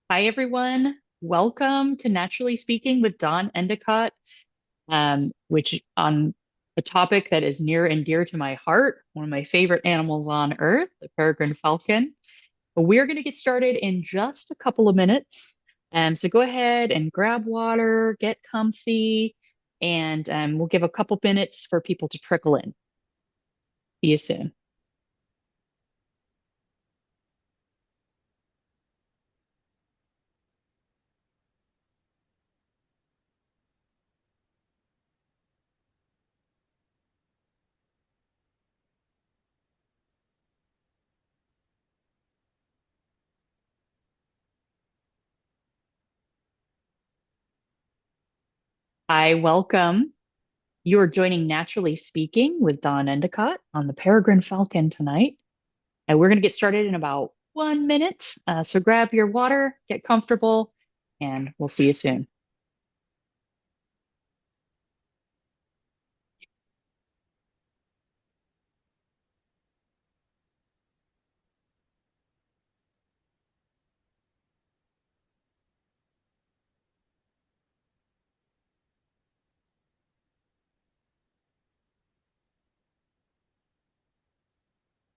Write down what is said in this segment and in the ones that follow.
Hi, everyone. Welcome to Naturally Speaking with Don Endicott, which on a topic that is near and dear to my heart, one of my favorite animals on earth, the peregrine falcon. We're going to get started in just a couple of minutes. So go ahead and grab water, get comfy, and we'll give a couple minutes for people to trickle in. See you soon. Hi, welcome. You're joining Naturally Speaking with Don Endicott on the Peregrine Falcon tonight. And we're going to get started in about 1 minute. So grab your water, get comfortable, and we'll see you soon.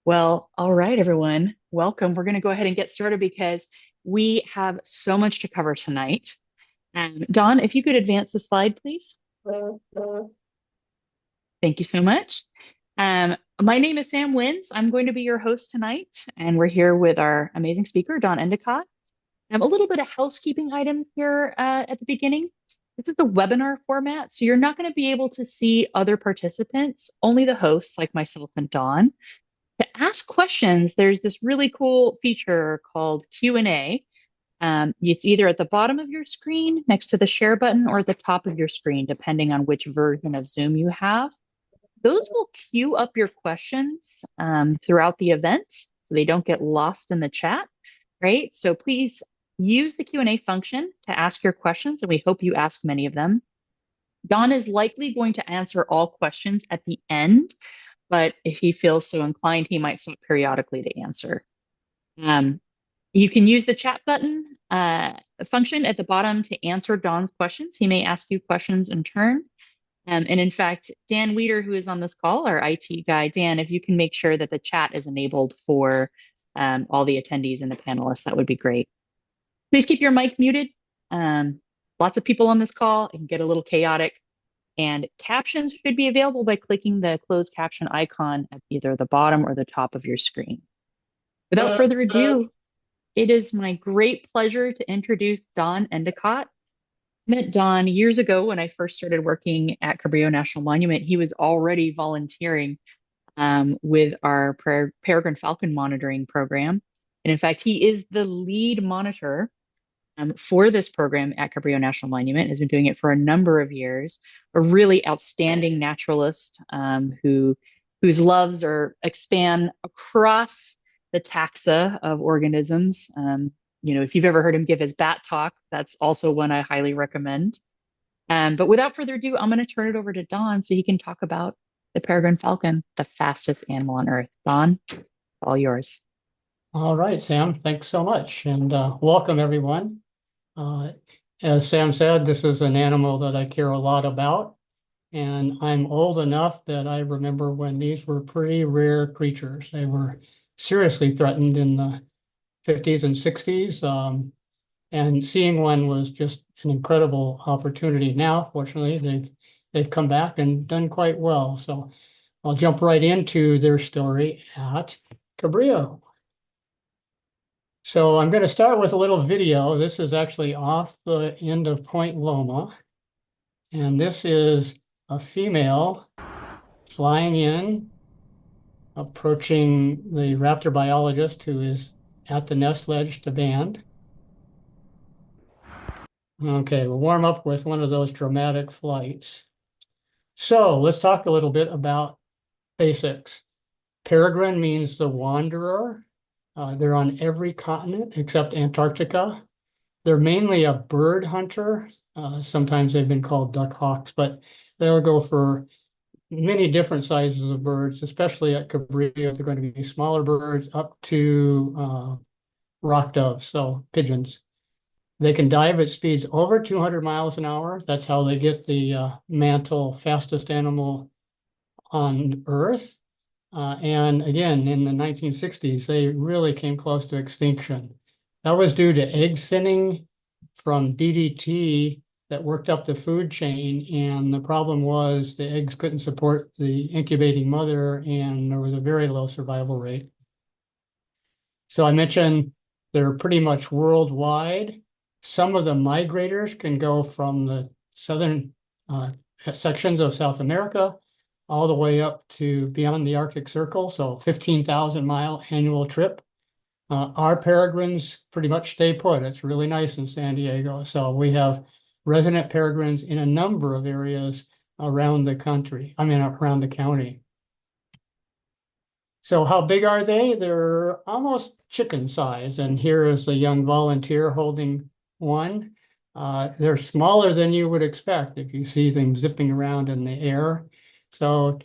Well, all right, everyone. Welcome. We're going to go ahead and get started because we have so much to cover tonight. Don, if you could advance the slide, please. Thank you so much. My name is Sam Wins. I'm going to be your host tonight, and we're here with our amazing speaker, Don Endicott. A little bit of housekeeping items here at the beginning. This is the webinar format, so you're not going to be able to see other participants, only the hosts like myself and Dawn. To ask questions, there's this really cool feature called Q&A. It's either at the bottom of your screen next to the share button or at the top of your screen, depending on which version of Zoom you have. Those will queue up your questions throughout the event so they don't get lost in the chat, right? So please use the Q&A function to ask your questions, and we hope you ask many of them. Don is likely going to answer all questions at the end, but if he feels so inclined, he might stop periodically to answer. Um, you can use the chat button function at the bottom to answer Don's questions. He may ask you questions in turn. And in fact, Dan Weeder, who is on this call, our IT guy, Dan, if you can make sure that the chat is enabled for all the attendees and the panelists, that would be great. Please keep your mic muted. Lots of people on this call. It can get a little chaotic. And captions should be available by clicking the closed caption icon at either the bottom or the top of your screen. Without further ado, it is my great pleasure to introduce Don Endicott. I met Don years ago when I first started working at Cabrillo National Monument. He was already volunteering with our Peregrine Falcon monitoring program. And in fact, he is the lead monitor for this program at Cabrillo National Monument, has been doing it for a number of years, a really outstanding naturalist whose loves are expand across the taxa of organisms. If you've ever heard him give his bat talk, that's also one I highly recommend. But without further ado, I'm going to turn it over to Don so he can talk about the peregrine falcon, the fastest animal on Earth. Don, all yours. All right, Sam, thanks so much. And welcome, everyone. Uh, as Sam said, this is an animal that I care a lot about. And I'm old enough that I remember when these were pretty rare creatures. They were seriously threatened in the 50s and 60s. And seeing one was just an incredible opportunity. Now, fortunately, they've come back and done quite well. So I'll jump right into their story at Cabrillo. So I'm going to start with a little video. This is actually off the end of Point Loma. And this is a female flying in, approaching the raptor biologist who is at the nest ledge to band. Okay, we'll warm up with one of those dramatic flights. So let's talk a little bit about basics. Peregrine means the wanderer. They're on every continent except Antarctica. They're mainly a bird hunter. Sometimes they've been called duck hawks, but they'll go for many different sizes of birds, especially at Cabrillo. They're going to be smaller birds up to rock doves, so pigeons. They can dive at speeds over 200 miles an hour. That's how they get the mantle fastest animal on Earth. And again, in the 1960s, they really came close to extinction. That was due to egg thinning from DDT that worked up the food chain. And the problem was the eggs couldn't support the incubating mother, and there was a very low survival rate. So I mentioned they're pretty much worldwide. Some of the migrators can go from the southern sections of South America all the way up to beyond the Arctic Circle, so 15,000-mile annual trip. Our peregrines pretty much stay put. It's really nice in San Diego. So we have resident peregrines in a number of areas around the country, I mean, around the county. So how big are they? They're almost chicken size. And here is a young volunteer holding one. They're smaller than you would expect if you see them zipping around in the air. So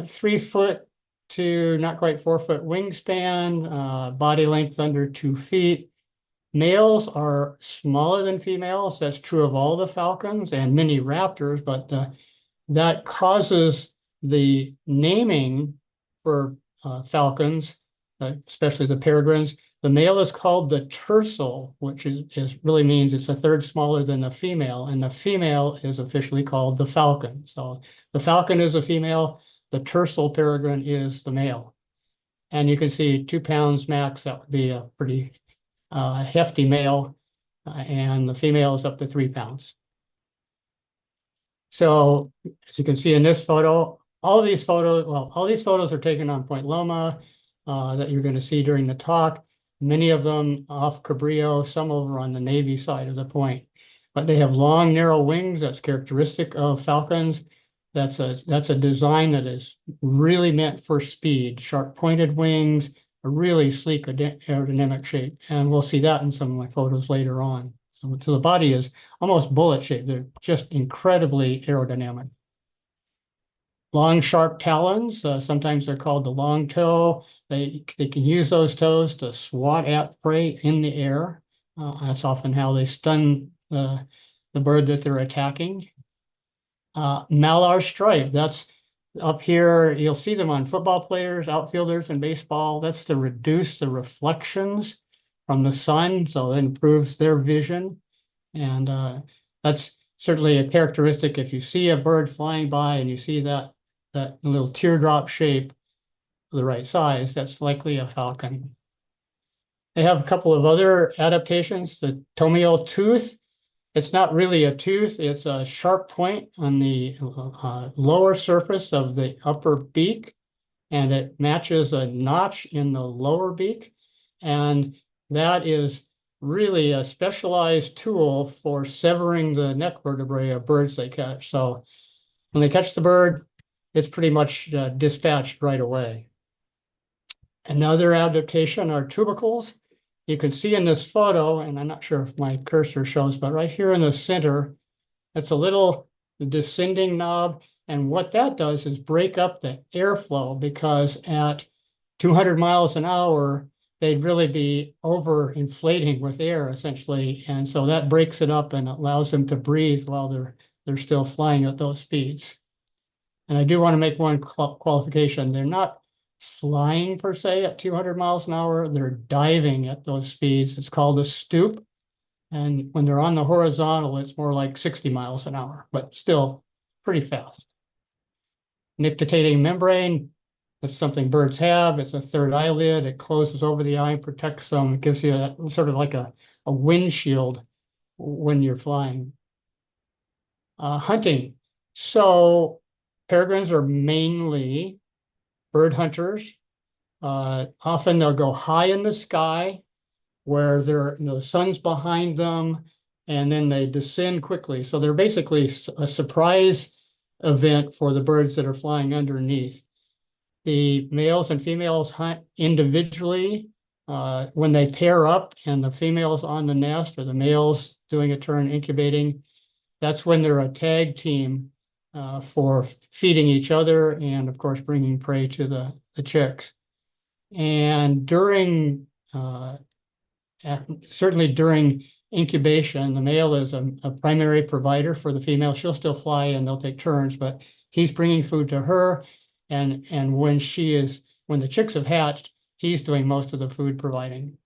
3 foot to not quite 4 foot wingspan, body length under 2 feet. Males are smaller than females. That's true of all the falcons and many raptors, but that causes the naming for falcons, especially the peregrines. The male is called the tercel, which is really means it's a third smaller than the female, and the female is officially called the falcon. So the falcon is a female, the tercel peregrine is the male. And you can see 2 pounds max, that would be a pretty hefty male, and the female is up to 3 pounds. So as you can see in this photo, all these photos are taken on Point Loma that you're going to see during the talk. Many of them off Cabrillo, some over on the Navy side of the point. But they have long, narrow wings. That's characteristic of falcons. That's a design that is really meant for speed. Sharp pointed wings, a really sleek aerodynamic shape. And we'll see that in some of my photos later on. So the body is almost bullet shaped. They're just incredibly aerodynamic. Long, sharp talons, sometimes they're called the long toe. They can use those toes to swat at prey in the air. That's often how they stun the bird that they're attacking. Malar stripe, that's up here. You'll see them on football players, outfielders in baseball. That's to reduce the reflections from the sun, so it improves their vision. And that's certainly a characteristic. If you see a bird flying by and you see that little teardrop shape, the right size, that's likely a falcon. They have a couple of other adaptations. The tomial tooth, it's not really a tooth, it's a sharp point on the lower surface of the upper beak, and it matches a notch in the lower beak. And that is really a specialized tool for severing the neck vertebrae of birds they catch. So when they catch the bird, it's pretty much dispatched right away. Another adaptation are tubercles. You can see in this photo, and I'm not sure if my cursor shows, but right here in the center, it's a little descending knob. And what that does is break up the airflow, because at 200 miles an hour, they'd really be over inflating with air essentially. And so that breaks it up and allows them to breathe while they're still flying at those speeds. And I do want to make one qualification. They're not flying per se at 200 miles an hour. They're diving at those speeds. It's called a stoop. And when they're on the horizontal, it's more like 60 miles an hour, but still pretty fast. Nictitating membrane, that's something birds have. It's a third eyelid. It closes over the eye, protects them. It gives you sort of like a windshield when you're flying. Hunting. So peregrines are mainly bird hunters. Often they'll go high in the sky where the sun's behind them, and then they descend quickly. So they're basically a surprise event for the birds that are flying underneath. The males and females hunt individually. When they pair up and the female's on the nest or the male's doing a turn incubating, that's when they're a tag team for feeding each other and, of course, bringing prey to the chicks. And certainly during incubation, the male is a primary provider for the female. She'll still fly and they'll take turns, but he's bringing food to her. And when the chicks have hatched, he's doing most of the food providing.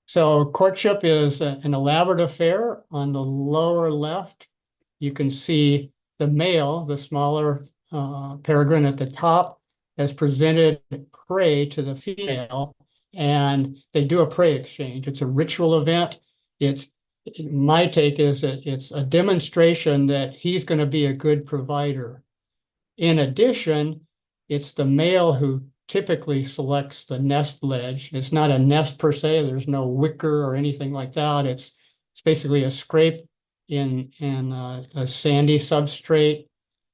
So courtship is an elaborate affair. On the lower left, you can see the male, the smaller peregrine at the top, has presented prey to the female, and they do a prey exchange. It's a ritual event. My take is that it's a demonstration that he's going to be a good provider. In addition, it's the male who typically selects the nest ledge. It's not a nest per se. There's no wicker or anything like that. It's basically a scrape in a sandy substrate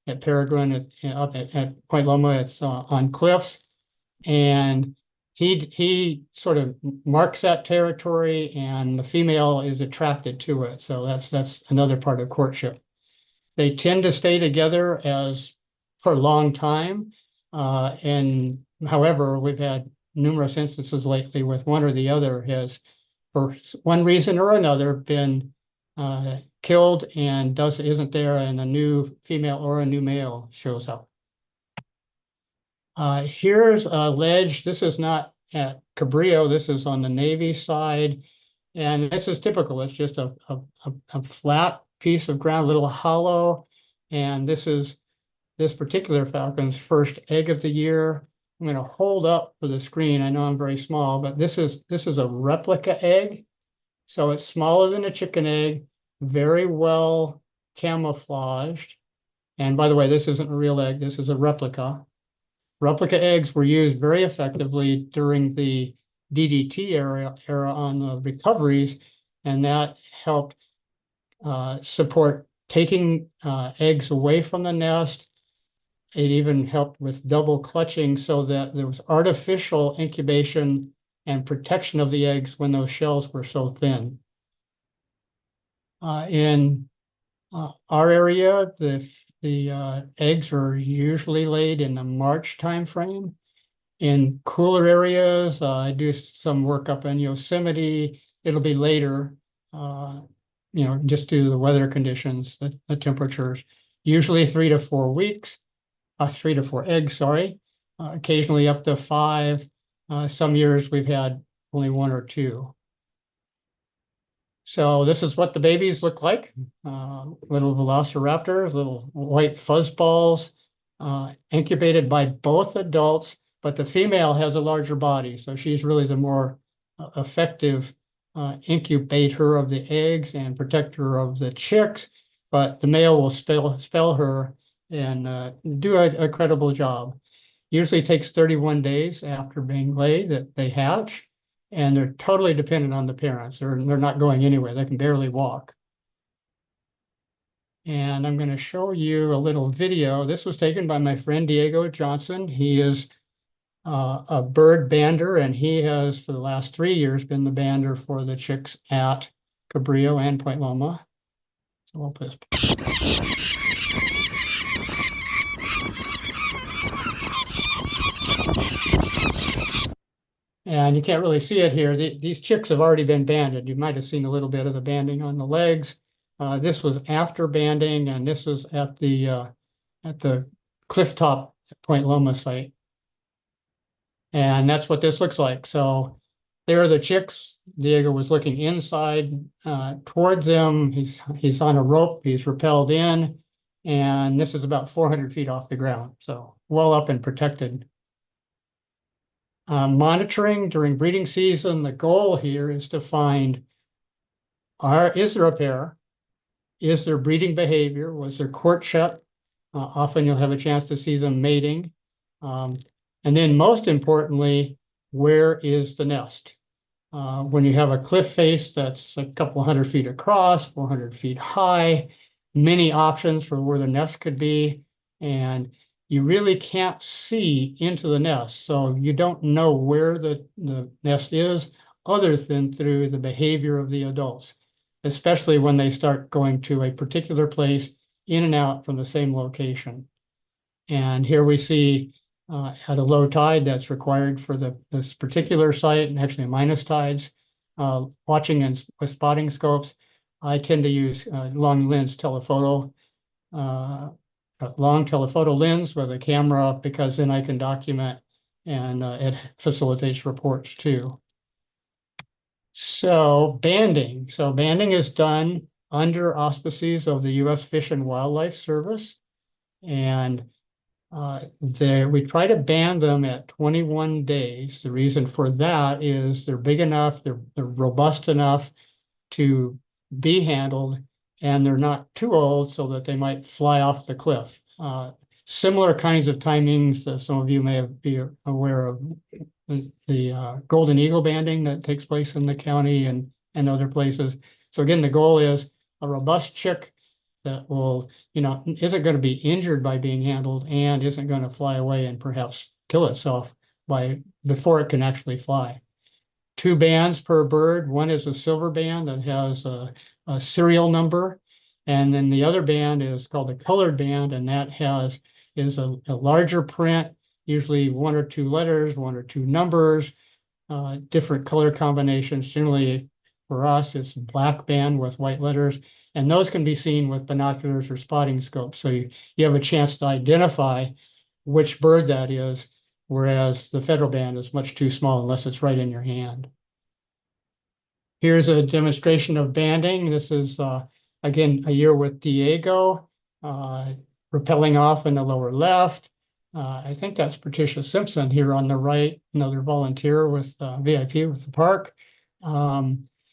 at Peregrine up at Point Loma. It's on cliffs, and he sort of marks that territory, and the female is attracted to it. So that's another part of courtship. They tend to stay together for a long time. And however, we've had numerous instances lately with one or the other has, for one reason or another, been killed and isn't there, and a new female or a new male shows up. Here's a ledge. This is not at Cabrillo. This is on the Navy side. And this is typical. It's just a flat piece of ground, a little hollow. And this is this particular falcon's first egg of the year. I'm going to hold up for the screen. I know I'm very small, but this is a replica egg. So it's smaller than a chicken egg, very well camouflaged. And by the way, this isn't a real egg. This is a replica. Replica eggs were used very effectively during the DDT era on the recoveries, and that helped support taking eggs away from the nest. It even helped with double clutching so that there was artificial incubation and protection of the eggs when those shells were so thin. In our area, the eggs are usually laid in the March timeframe. In cooler areas, I do some work up in Yosemite. It'll be later, just due to the weather conditions, the temperatures. Usually 3 to 4 weeks. 3 to 4 eggs, sorry, occasionally up to 5. Some years we've had only 1 or 2. So this is what the babies look like. Little velociraptors, little white fuzzballs, incubated by both adults, but the female has a larger body. So she's really the more effective incubator of the eggs and protector of the chicks, but the male will spell her and do a credible job. Usually takes 31 days after being laid that they hatch, and they're totally dependent on the parents. They're not going anywhere. They can barely walk. And I'm going to show you a little video. This was taken by my friend Diego Johnson. He is a bird bander, and he has, for the last 3 years, been the bander for the chicks at Cabrillo and Point Loma. So we'll put this. And you can't really see it here. These chicks have already been banded. You might have seen a little bit of the banding on the legs. This was after banding, and this was at the clifftop Point Loma site. And that's what this looks like. So there are the chicks. Diego was looking inside towards them. He's on a rope. He's rappelled in, and this is about 400 feet off the ground. So well up and protected. Monitoring during breeding season, the goal here is to find, is there a pair? Is there breeding behavior? Was there courtship? Often you'll have a chance to see them mating. And then most importantly, where is the nest? When you have a cliff face that's a couple hundred feet across, 400 feet high, many options for where the nest could be, and you really can't see into the nest. So you don't know where the nest is other than through the behavior of the adults, especially when they start going to a particular place in and out from the same location. And here we see at a low tide that's required for this particular site, and actually minus tides, watching with spotting scopes, I tend to use long lens telephoto, uh, a long telephoto lens with a camera because then I can document and it facilitates reports too. So banding. So banding is done under auspices of the U.S. Fish and Wildlife Service. And we try to band them at 21 days. The reason for that is they're big enough, they're robust enough to be handled, and they're not too old so that they might fly off the cliff. Similar kinds of timings that some of you may be aware of, the golden eagle banding that takes place in the county and other places. So again, the goal is a robust chick that will, isn't going to be injured by being handled and isn't going to fly away and perhaps kill itself before it can actually fly. Two bands per bird. One is a silver band that has a serial number, and then the other band is called a colored band, and that is a larger print, usually one or two letters, one or two numbers, different color combinations. Generally, for us, it's black band with white letters, and those can be seen with binoculars or spotting scopes. So you have a chance to identify which bird that is, whereas the federal band is much too small unless it's right in your hand. Here's a demonstration of banding. This is, again, a year with Diego, rappelling off in the lower left. I think that's Patricia Simpson here on the right, another volunteer with VIP with the park.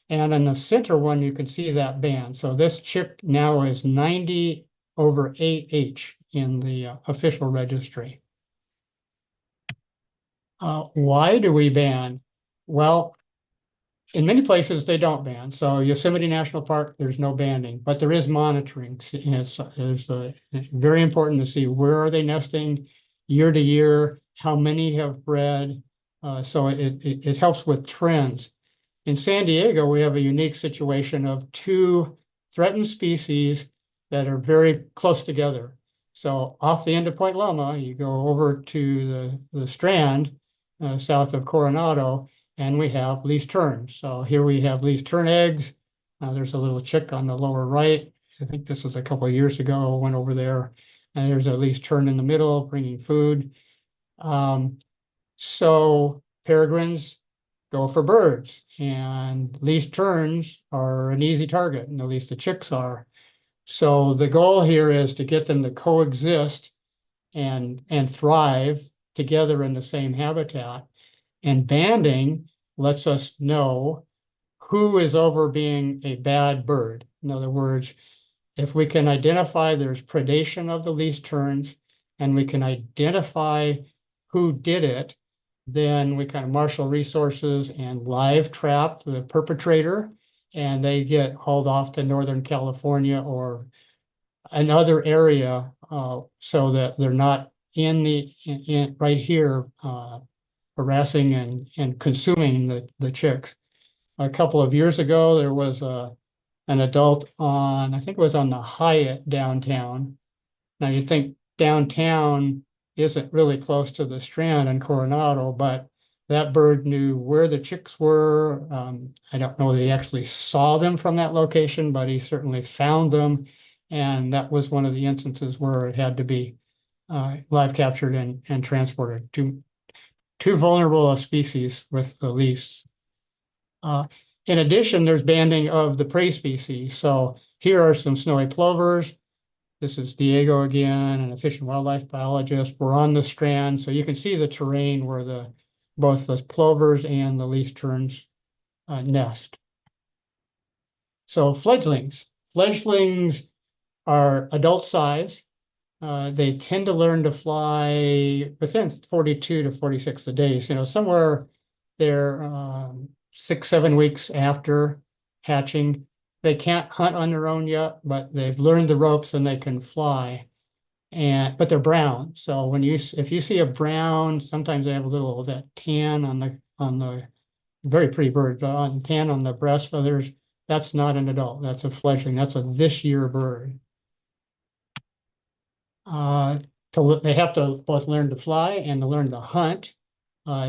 And in the center one, you can see that band. So this chick now is 90/8H in the official registry. Why do we ban? Well, in many places they don't ban. So Yosemite National Park, there's no banding, but there is monitoring. It's very important to see where are they nesting year to year, how many have bred. So it helps with trends. In San Diego, we have a unique situation of two threatened species that are very close together. So off the end of Point Loma, you go over to the Strand, south of Coronado, and we have least terns. So here we have least tern eggs. There's a little chick on the lower right. I think this was a couple of years ago. I went over there, and there's a least tern in the middle bringing food. So peregrines go for birds, and least terns are an easy target, and at least the chicks are. So the goal here is to get them to coexist and thrive together in the same habitat. And banding lets us know who is over being a bad bird. In other words, if we can identify there's predation of the least terns and we can identify who did it, then we kind of marshal resources and live trap the perpetrator, and they get hauled off to Northern California or another area so that they're not right here harassing and consuming the chicks. A couple of years ago, there was an adult I think it was on the Hyatt downtown. Now you think downtown isn't really close to the Strand in Coronado, but that bird knew where the chicks were. I don't know that he actually saw them from that location, but he certainly found them. And that was one of the instances where it had to be live captured and transported to too vulnerable a species with the least. In addition, there's banding of the prey species. So here are some snowy plovers. This is Diego again, and a fish and wildlife biologist. We're on the Strand, so you can see the terrain where both the plovers and the least terns nest. So fledglings. Fledglings are adult size. They tend to learn to fly within 42 to 46 days. Somewhere they're 6, 7 weeks after hatching. They can't hunt on their own yet, but they've learned the ropes and they can fly. But they're brown. So if you see a brown, sometimes they have a little of that tan on the very pretty bird, but on tan on the breast feathers, that's not an adult. That's a fledgling. That's a this year bird. They have to both learn to fly and to learn to hunt.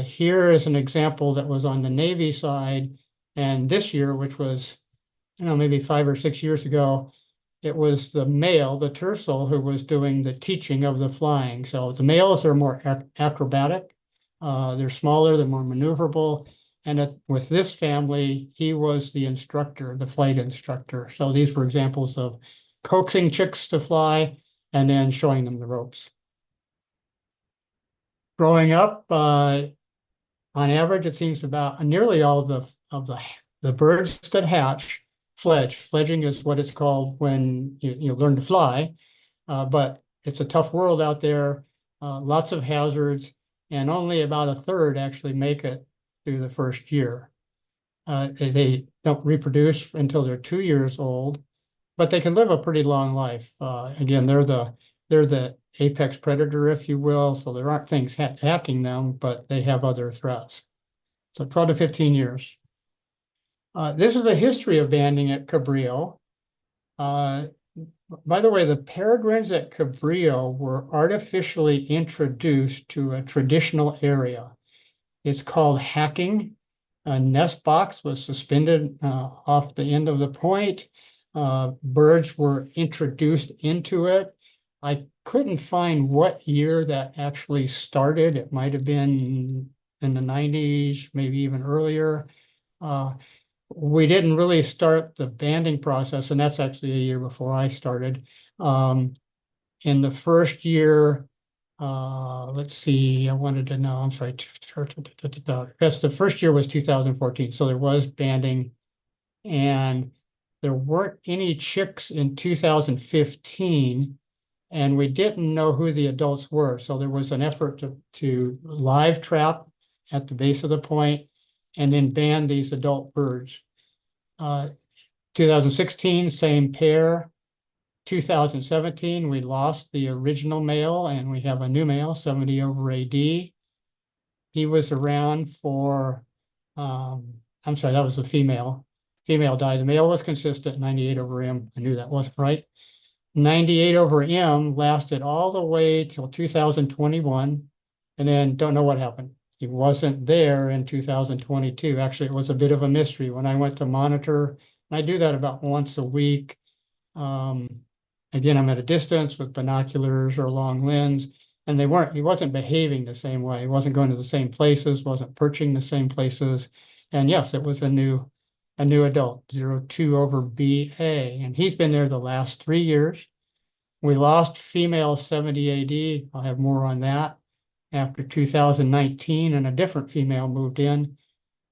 Here is an example that was on the Navy side, And this year, which was, maybe 5 or 6 years ago, it was the male, the tercel, who was doing the teaching of the flying. So the males are more acrobatic. They're smaller, they're more maneuverable. And with this family, he was the instructor, the flight instructor. So these were examples of coaxing chicks to fly and then showing them the ropes. Growing up, on average, it seems about nearly all of the birds that hatch fledge. Fledging is what it's called when you learn to fly, but it's a tough world out there, lots of hazards, and only about a third actually make it through the first year. They don't reproduce until they're 2 years old, but they can live a pretty long life. Again, they're the apex predator, if you will, so there aren't things hacking them, but they have other threats. So 12 to 15 years. This is a history of banding at Cabrillo. By the way, the peregrines at Cabrillo were artificially introduced to a traditional area. It's called hacking. A nest box was suspended off the end of the point. Birds were introduced into it. I couldn't find what year that actually started. It might have been in the 90s, maybe even earlier. We didn't really start the banding process, and that's actually a year before I started. In the first year, let's see, I wanted to know, I'm sorry. Yes, the first year was 2014, so there was banding, and there weren't any chicks in 2015, and we didn't know who the adults were. So there was an effort to live trap at the base of the point and then band these adult birds. 2016, same pair. 2017, we lost the original male and we have a new male, 70 over AD. He was around for, I'm sorry, that was the female. Female died. The male was consistent, 98 over M. I knew that wasn't right. 98 over M lasted all the way till 2021, and then don't know what happened. He wasn't there in 2022. Actually, it was a bit of a mystery when I went to monitor. I do that about once a week. Again, I'm at a distance with binoculars or long lens, and he wasn't behaving the same way. He wasn't going to the same places, wasn't perching the same places. And yes, it was a new adult, 02 over BA, and he's been there the last 3 years. We lost female 70 AD. I'll have more on that after 2019, and a different female moved in,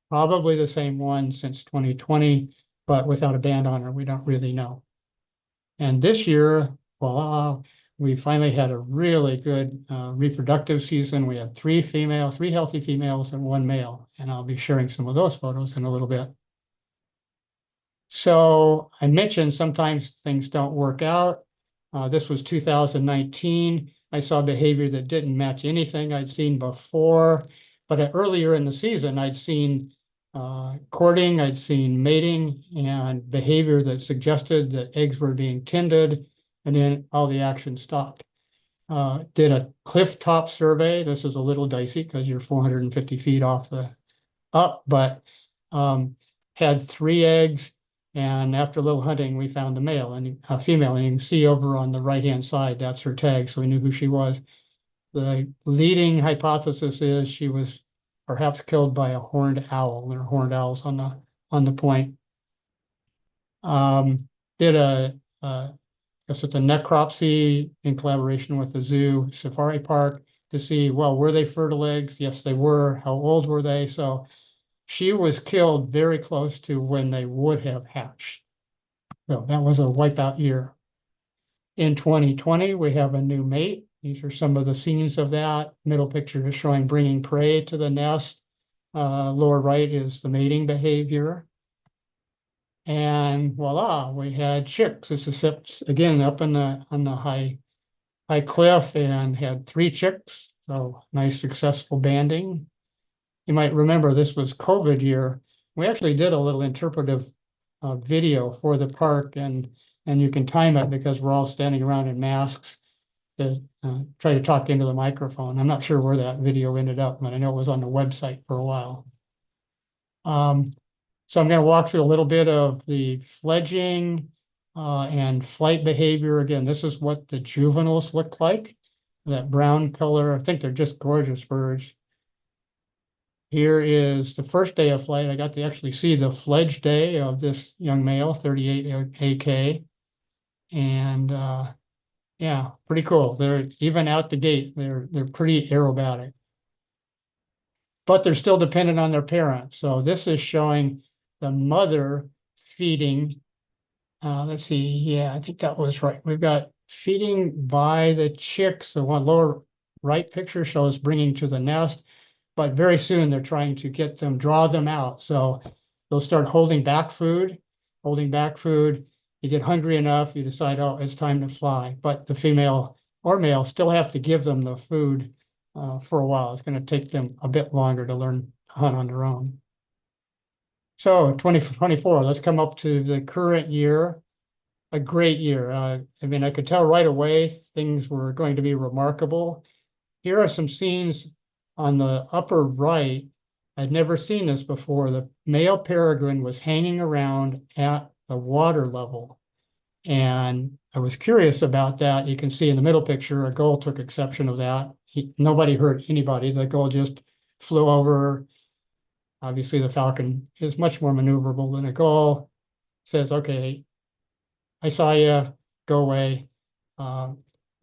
probably the same one since 2020, but without a band on her, we don't really know. And this year, voila, we finally had a really good reproductive season. We had three healthy females and one male, and I'll be sharing some of those photos in a little bit. So I mentioned sometimes things don't work out. This was 2019. I saw behavior that didn't match anything I'd seen before, but earlier in the season, I'd seen courting, I'd seen mating, and behavior that suggested that eggs were being tended, and then all the action stopped. Did a cliff top survey. This is a little dicey because you're 450 feet up, but had 3 eggs. And after a little hunting, we found a female, and you can see over on the right-hand side, that's her tag, so we knew who she was. The leading hypothesis is she was perhaps killed by a horned owl. There are horned owls on the point. Did I guess it's a necropsy in collaboration with the zoo safari park to see, well, were they fertile eggs? Yes, they were. How old were they? So she was killed very close to when they would have hatched. So that was a wipeout year. In 2020, we have a new mate. These are some of the scenes of that. Middle picture is showing bringing prey to the nest. Lower right is the mating behavior. And voila, we had chicks. This is again up on the high cliff, and had 3 chicks. So nice successful banding. You might remember this was COVID year. We actually did a little interpretive video for the park, and you can time it because we're all standing around in masks to try to talk into the microphone. I'm not sure where that video ended up, but I know it was on the website for a while. So I'm going to walk through a little bit of the fledging and flight behavior. Again, this is what the juveniles look like. That brown color, I think they're just gorgeous birds. Here is the first day of flight. I got to actually see the fledged day of this young male, 38 AK. And yeah, pretty cool. They're even out the gate. They're pretty aerobatic, but they're still dependent on their parents. So this is showing the mother feeding. Let's see. Yeah, I think that was right. We've got feeding by the chicks. The one lower right picture shows bringing to the nest, but very soon they're trying to get them, draw them out. So they'll start holding back food, holding back food. You get hungry enough, you decide, oh, it's time to fly. But the female or male still have to give them the food for a while. It's going to take them a bit longer to learn to hunt on their own. So 2024, let's come up to the current year. A great year. I mean, I could tell right away things were going to be remarkable. Here are some scenes on the upper right. I'd never seen this before. The male peregrine was hanging around at the water level. And I was curious about that. You can see in the middle picture, a gull took exception of that. Nobody hurt anybody. The gull just flew over. Obviously, the falcon is much more maneuverable than a gull. Says, okay, I saw you, go away.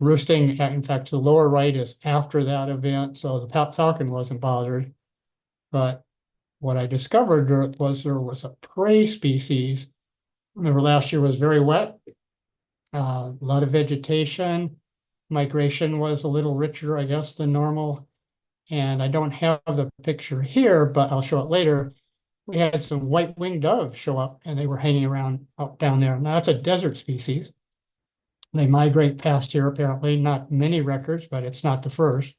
Roosting, in fact, the lower right is after that event, so the falcon wasn't bothered. But what I discovered was there was a prey species. Remember, last year was very wet, a lot of vegetation. Migration was a little richer, I guess, than normal. And I don't have the picture here, but I'll show it later. We had some white-winged doves show up, and they were hanging around up down there. Now, that's a desert species. They migrate past here, apparently, not many records, but it's not the first.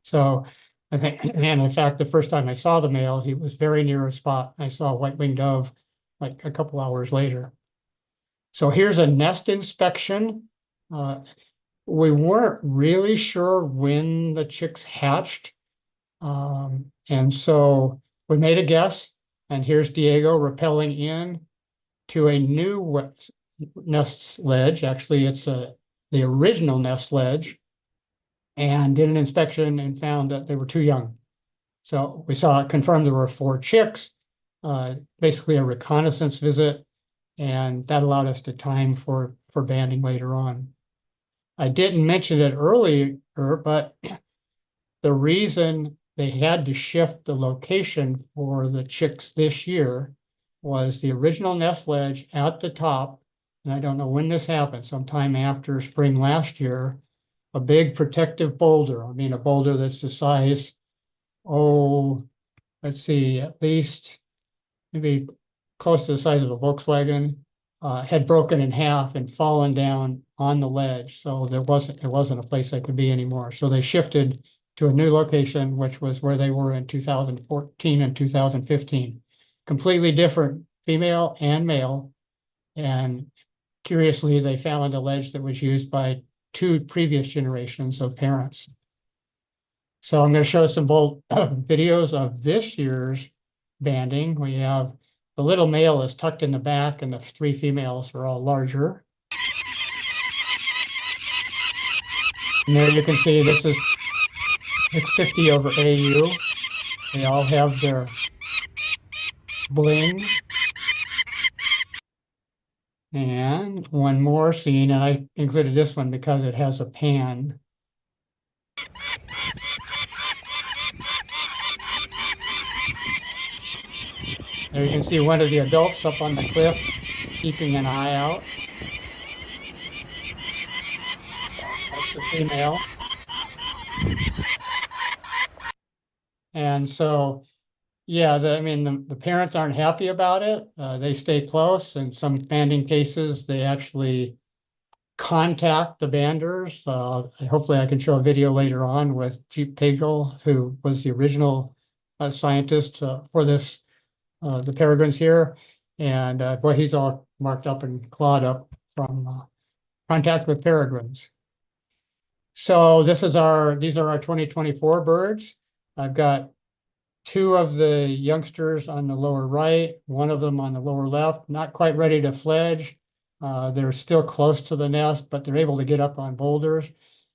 So I think, and in fact, the first time I saw the male, he was very near a spot. I saw a white-winged dove like a couple hours later. So here's a nest inspection. We weren't really sure when the chicks hatched. And so we made a guess, and here's Diego rappelling in to a new nest ledge. Actually, it's the original nest ledge, and did an inspection and found that they were too young. So we saw it confirmed there were 4 chicks, basically a reconnaissance visit, and that allowed us to time for banding later on. I didn't mention it earlier, but the reason they had to shift the location for the chicks this year was the original nest ledge at the top. And I don't know when this happened, sometime after spring last year, a big protective boulder. I mean, a boulder that's the size, oh, let's see, at least maybe close to the size of a Volkswagen, had broken in half and fallen down on the ledge. So it wasn't a place that could be anymore. So they shifted to a new location, which was where they were in 2014 and 2015. Completely different female and male. And curiously, they found a ledge that was used by 2 previous generations of parents. So I'm going to show some videos of this year's banding. We have the little male is tucked in the back, and the 3 females are all larger. And there you can see this is 650 over AU. They all have their bling. And one more scene, and I included this one because it has a pan. There you can see one of the adults up on the cliff keeping an eye out. That's the female. And so, yeah, I mean, the parents aren't happy about it. They stay close. In some banding cases, they actually contact the banders. Hopefully I can show a video later on with Jeep Pagel, who was the original scientist for this, the peregrines here. And boy, he's all marked up and clawed up from contact with peregrines. So these are our 2024 birds. I've got two of the youngsters on the lower right, one of them on the lower left, not quite ready to fledge. They're still close to the nest, but they're able to get up on boulders.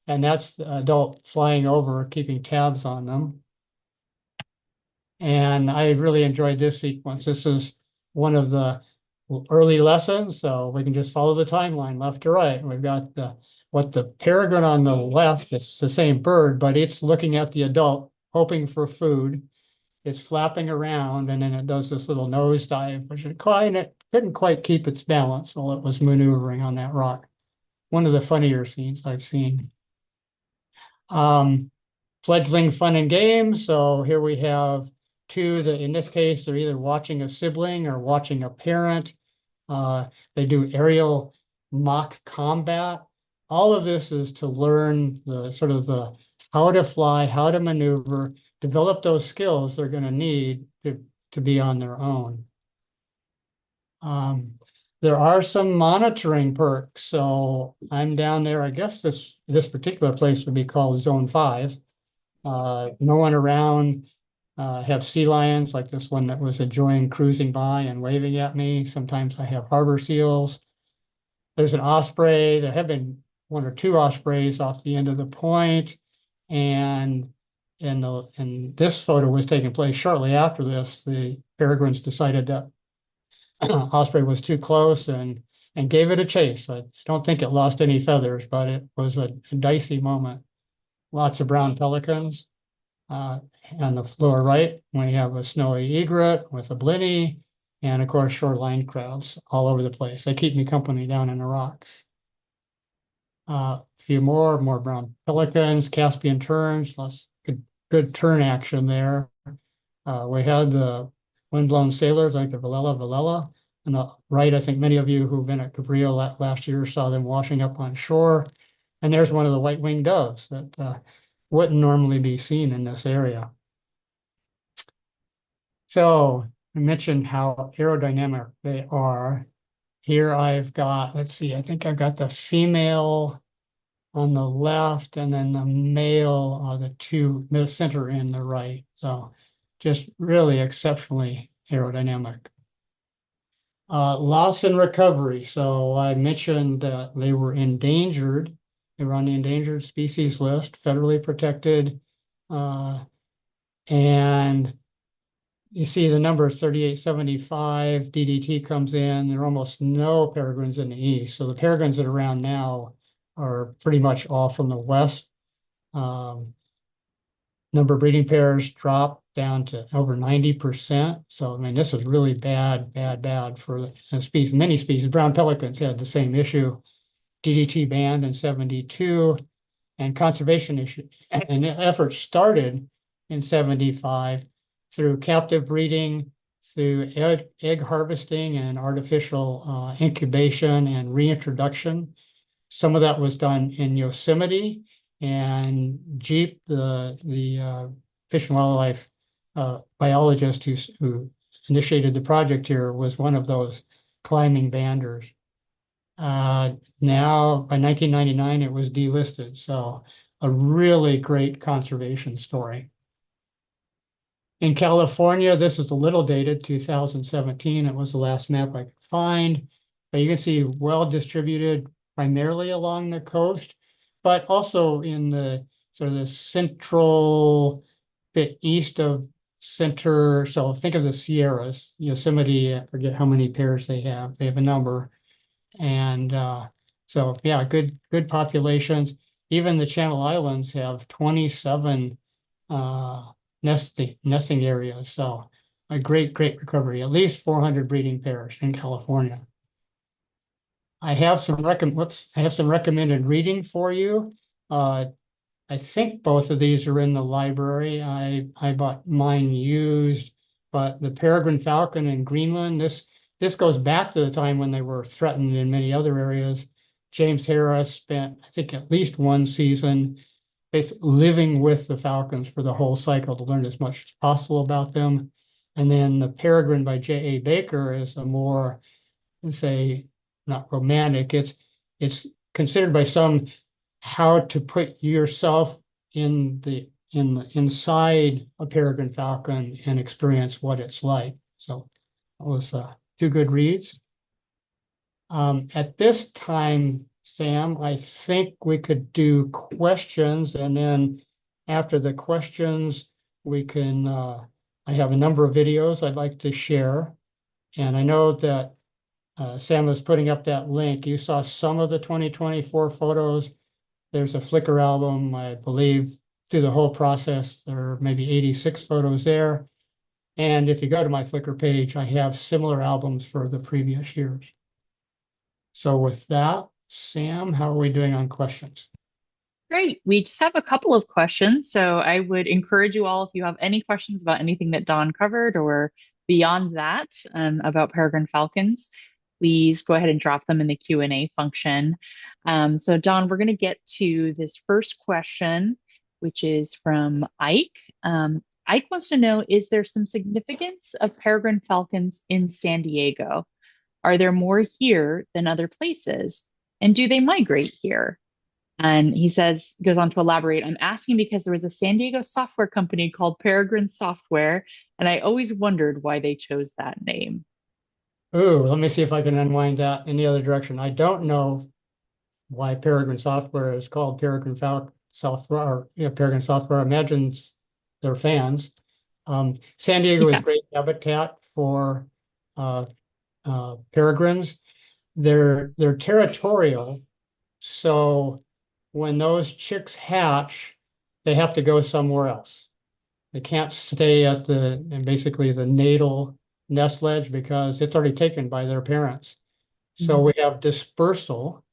And that's the adult flying over, keeping tabs on them. And I really enjoyed this sequence. This is one of the early lessons, so we can just follow the timeline left to right. We've got the peregrine on the left, it's the same bird, but it's looking at the adult, hoping for food. It's flapping around, and then it does this little nosedive, which it couldn't quite keep its balance while it was maneuvering on that rock. One of the funnier scenes I've seen. Um, Fledgling fun and games. So here we have two that in this case, they're either watching a sibling or watching a parent. They do aerial mock combat. All of this is to learn the sort of the how to fly, how to maneuver, develop those skills they're going to need to be on their own. There are some monitoring perks. So I'm down there. I guess this particular place would be called Zone 5. No one around. Have sea lions like this one that was enjoying cruising by and waving at me. Sometimes I have harbor seals. There's an osprey. There have been one or two ospreys off the end of the point. And and this photo was taking place shortly after this. The peregrines decided that osprey was too close and gave it a chase. I don't think it lost any feathers, but it was a dicey moment. Lots of brown pelicans. Uh, on the lower right, we have a snowy egret with a blenny, and of course, shoreline crabs all over the place. They keep me company down in the rocks. A few more brown pelicans, Caspian terns, lots good tern action there. We had the windblown sailors like the Villela. On the right, I think many of you who've been at Cabrillo last year saw them washing up on shore. And there's one of the white-winged doves that wouldn't normally be seen in this area. So I mentioned how aerodynamic they are. Here I've got, let's see, I think I've got the female on the left and then the male on the center and the right. So just really exceptionally aerodynamic. Loss and recovery. So I mentioned that they were endangered. They were on the endangered species list, federally protected. And you see the number 3875, DDT comes in. There are almost no peregrines in the east. So the peregrines that are around now are pretty much all from the west. Number of breeding pairs dropped down to over 90%. So, I mean, this is really bad for the species. Many species, brown pelicans had the same issue. DDT banned in 72 and conservation issue. And the effort started in 75 through captive breeding, through egg harvesting and artificial incubation and reintroduction. Some of that was done in Yosemite, and Jeep, the Fish and Wildlife biologist who initiated the project here, was one of those climbing banders. Now, by 1999, it was delisted. So a really great conservation story. In California, this is a little dated, 2017. It was the last map I could find. But you can see well distributed primarily along the coast, but also in the sort of the central bit east of center. So think of the Sierras, Yosemite, I forget how many pairs they have. They have a number. And so, yeah, good populations. Even the Channel Islands have 27 nesting areas. So a great recovery, at least 400 breeding pairs in California. I have some recommended reading for you. I think both of these are in the library. I bought mine used, but the Peregrine Falcon in Greenland, this goes back to the time when they were threatened in many other areas. James Harris spent, I think, at least one season basically living with the falcons for the whole cycle to learn as much as possible about them. And then the Peregrine by J.A. Baker is a more, say, not romantic. It's considered by some how to put yourself in the inside a peregrine falcon and experience what it's like. So that was two good reads. At this time, Sam, I think we could do questions, and then after the questions, we can. I have a number of videos I'd like to share, and I know that Sam was putting up that link. You saw some of the 2024 photos. There's a Flickr album, I believe, through the whole process. There are maybe 86 photos there. And if you go to my Flickr page, I have similar albums for the previous years. So with that, Sam, how are we doing on questions? Great. We just have a couple of questions. So I would encourage you all, if you have any questions about anything that Don covered or beyond that about Peregrine Falcons, please go ahead and drop them in the Q&A function. So Don, we're going to get to this first question, which is from Ike. Ike wants to know, is there some significance of Peregrine Falcons in San Diego? Are there more here than other places? And do they migrate here? And he says, goes on to elaborate, I'm asking because there was a San Diego software company called Peregrine Software, and I always wondered why they chose that name. Ooh, let me see if I can unwind that in the other direction. I don't know why Peregrine Software is called Peregrine Software, or Peregrine Software. I imagine they're fans. San Diego is Yeah. great habitat for uh, peregrines. They're territorial, so when those chicks hatch, they have to go somewhere else. They can't stay at basically the natal nest ledge because it's already taken by their parents. So Mhm. we have dispersal,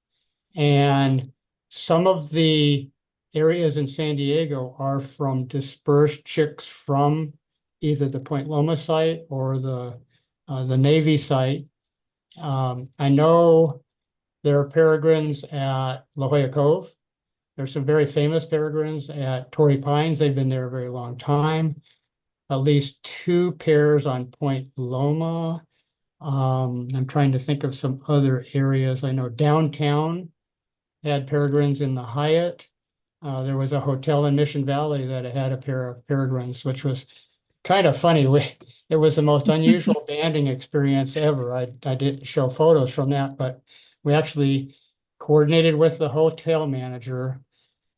and some of the areas in San Diego are from dispersed chicks from either the Point Loma site or the Navy site. I know there are peregrines at La Jolla Cove. There's some very famous peregrines at Torrey Pines. They've been there a very long time. At least two pairs on Point Loma. I'm trying to think of some other areas. I know downtown had peregrines in the Hyatt. There was a hotel in Mission Valley that had a pair of peregrines, which was kind of funny. It was the most unusual banding experience ever. I didn't show photos from that, but we actually coordinated with the hotel manager,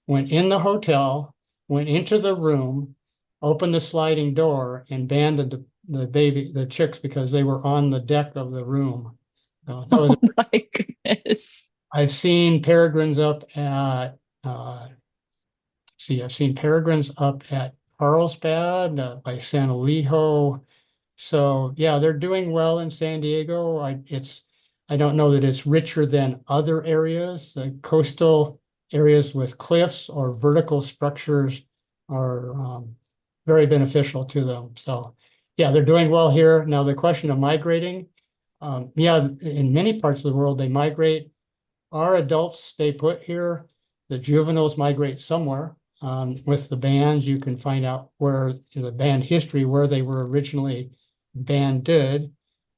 went in the hotel, went into the room, opened the sliding door, and banded the chicks because they were on the deck of the room. That was. Oh my goodness. I've seen peregrines up at I've seen peregrines up at Carlsbad by San Elijo. So yeah, they're doing well in San Diego. I don't know that it's richer than other areas. The coastal areas with cliffs or vertical structures are very beneficial to them. So yeah, they're doing well here. Now the question of migrating, yeah, in many parts of the world they migrate. Our adults stay put here. The juveniles migrate somewhere. With the bands, you can find out where in the band history, where they were originally banded.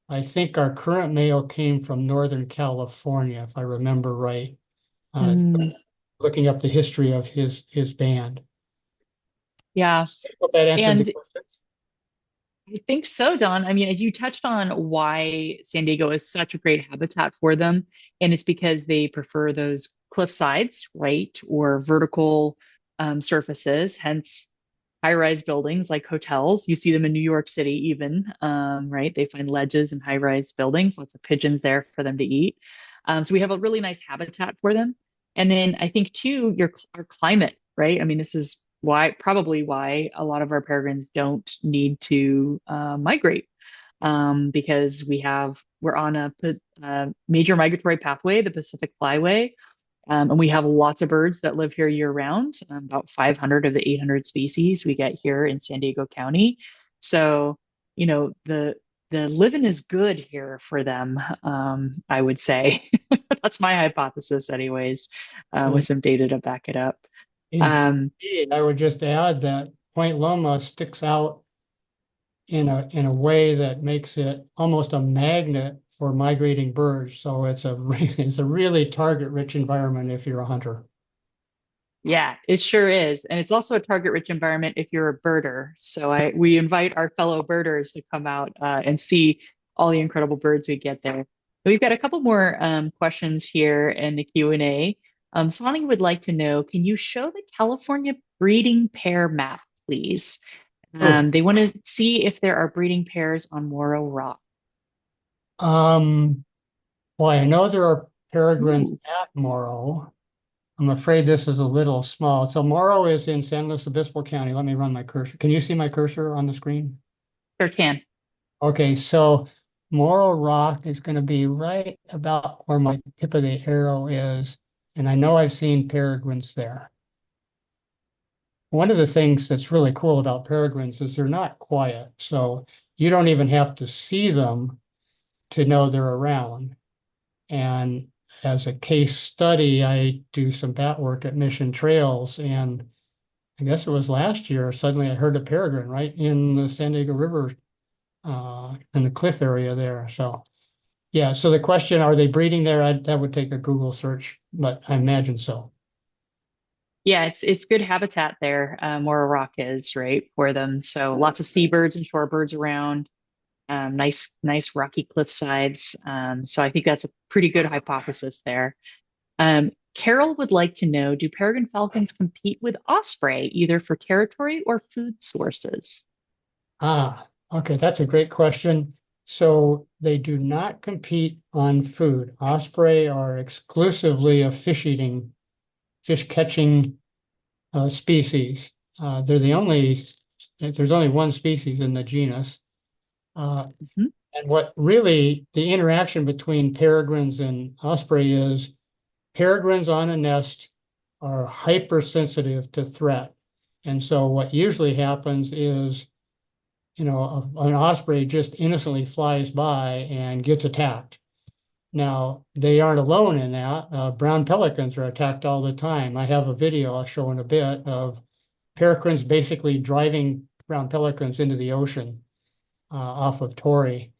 I think our current male came from Northern California, if I remember right. Uh, Mm, Looking up the history of his band. yeah. I hope that answered the And question. I think so, Don. I mean, you touched on why San Diego is such a great habitat for them, and it's because they prefer those cliff sides, right, or vertical surfaces, hence high-rise buildings like hotels. You see them in New York City even, right? They find ledges and high-rise buildings, lots of pigeons there for them to eat. So we have a really nice habitat for them. And then I think too, our climate, right? I mean, this is probably why a lot of our peregrines don't need to migrate, because we're on a major migratory pathway, the Pacific Flyway, and we have lots of birds that live here year round, about 500 of the 800 species we get here in San Diego County. So, the living is good here for them, I would say. That's my hypothesis, anyways, with some data to back it up. Um, Indeed, I would just add that Point Loma sticks out in a way that makes it almost a magnet for migrating birds. So it's a it's a really target-rich environment if you're a hunter. Yeah, it sure is. And it's also a target-rich environment if you're a birder. So we invite our fellow birders to come out and see all the incredible birds we get there. We've got a couple more questions here in the Q&A. Sonny would like to know, can you show the California breeding pair map, please? Sure. They want to see if there are breeding pairs on Morro Rock. Um, well, I know there are peregrines Ooh, at Morro. I'm afraid this is a little small. So Morro is in San Luis Obispo County. Let me run my cursor. Can you see my cursor on the screen? sure can. Okay, so Morro Rock is going to be right about where my tip of the arrow is. And I know I've seen peregrines there. One of the things that's really cool about peregrines is they're not quiet. So you don't even have to see them to know they're around. And as a case study, I do some bat work at Mission Trails. And I guess it was last year, suddenly I heard a peregrine right in the San Diego River, in the cliff area there. So, yeah. So the question, are they breeding there? That would take a Google search, but I imagine so. Yeah, it's good habitat there, where a rock is, right, for them. So lots of seabirds and shorebirds around, nice rocky cliff sides. So I think that's a pretty good hypothesis there. Carol would like to know, do peregrine falcons compete with osprey, either for territory or food sources? Okay. That's a great question. So they do not compete on food. Osprey are exclusively a fish eating, fish catching species. They're the only, there's only one species in the genus. Uh, Mhm. and what really the interaction between peregrines and osprey is peregrines on a nest are hypersensitive to threat. And so what usually happens is, an osprey just innocently flies by and gets attacked. Now, they aren't alone in that. Brown pelicans are attacked all the time. I have a video I'll show in a bit of peregrines basically driving brown pelicans into the ocean off of Torrey.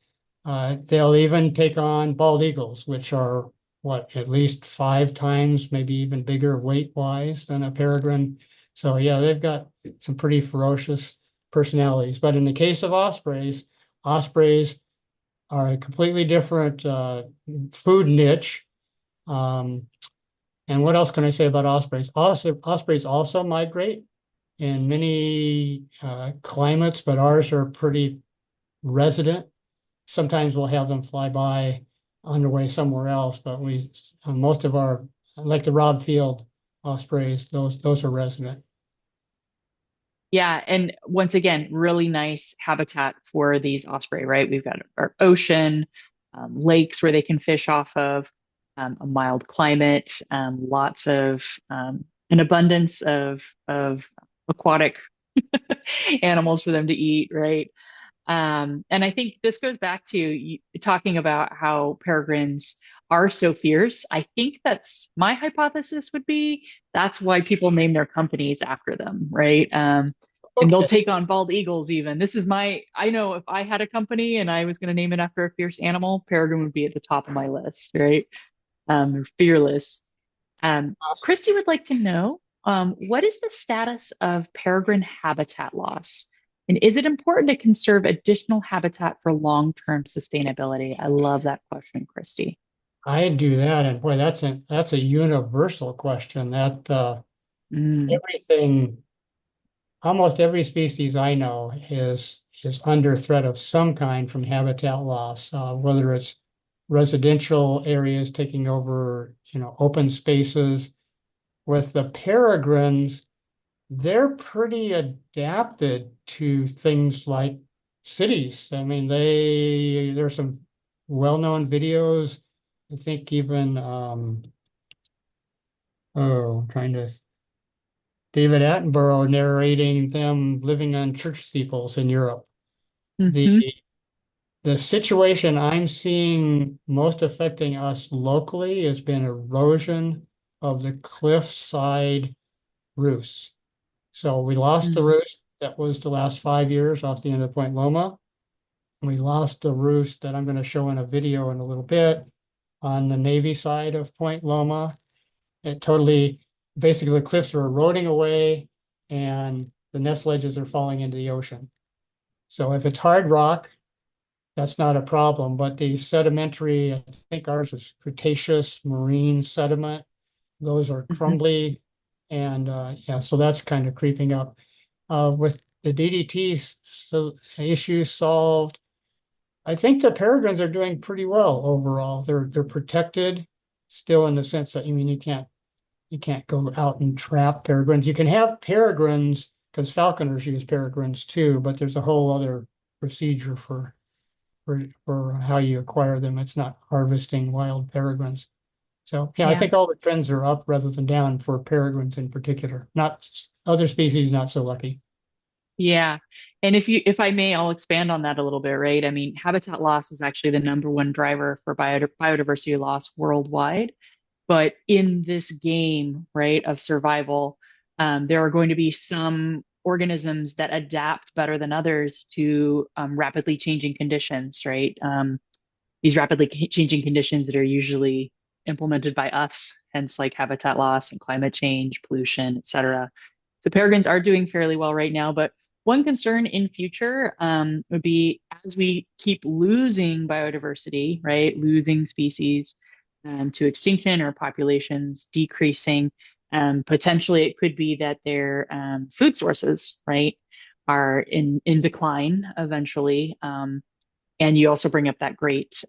They'll even take on bald eagles, which are what, at least 5 times, maybe even bigger weight-wise than a peregrine. So yeah, they've got some pretty ferocious personalities. But in the case of ospreys, ospreys are a completely different food niche. Um, and what else can I say about ospreys? Also, ospreys also migrate in many climates, but ours are pretty resident. Sometimes we'll have them fly by on their way somewhere else, but most of our, like the Rob Field ospreys, those are resident. Yeah, and once again, really nice habitat for these osprey, right? We've got our ocean, lakes where they can fish off of, a mild climate, lots of an abundance of aquatic animals for them to eat, right? And I think this goes back to you, talking about how peregrines are so fierce. I think that's my hypothesis would be that's why people name their companies after them, right? And they'll Okay. take on bald eagles even. I know if I had a company and I was going to name it after a fierce animal, peregrine would be at the top of my list, right? They're fearless. Christy would like to know, what is the status of peregrine habitat loss? And is it important to conserve additional habitat for long-term sustainability? I love that question, Christy. I do that, and boy, that's a universal question. That Mm, everything, almost every species I know is under threat of some kind from habitat loss, whether it's residential areas taking over, open spaces. With the peregrines, they're pretty adapted to things like cities. I mean, there's some well-known videos. I think even I'm trying to David Attenborough narrating them living on church steeples in Europe. The hmm the situation I'm seeing most affecting us locally has been erosion of the cliffside roosts. So we lost the mm, roost that was the last 5 years off the end of Point Loma. We lost the roost that I'm going to show in a video in a little bit on the Navy side of Point Loma. It totally basically the cliffs are eroding away and the nest ledges are falling into the ocean. So if it's hard rock, that's not a problem. But the sedimentary, I think ours is Cretaceous marine sediment. Those are Mhm. crumbly, and yeah, so that's kind of creeping up. With the DDT so issues solved, I think the peregrines are doing pretty well overall. They're protected still in the sense that, I mean, you can't go out and trap peregrines. You can have peregrines because falconers use peregrines too, but there's a whole other procedure for how you acquire them. It's not harvesting wild peregrines. So yeah, I Yeah. think all the trends are up rather than down for peregrines in particular. Not other species, not so lucky. Yeah. And if I may, I'll expand on that a little bit, right? I mean, habitat loss is actually the number one driver for biodiversity loss worldwide. But in this game, right, of survival, there are going to be some organisms that adapt better than others to rapidly changing conditions, right? These rapidly changing conditions that are usually implemented by us, hence like habitat loss and climate change, pollution, et cetera. So peregrines are doing fairly well right now, but one concern in future would be as we keep losing biodiversity, right, losing species to extinction or populations decreasing, potentially it could be that their food sources, right, are in decline eventually. And you also bring up that great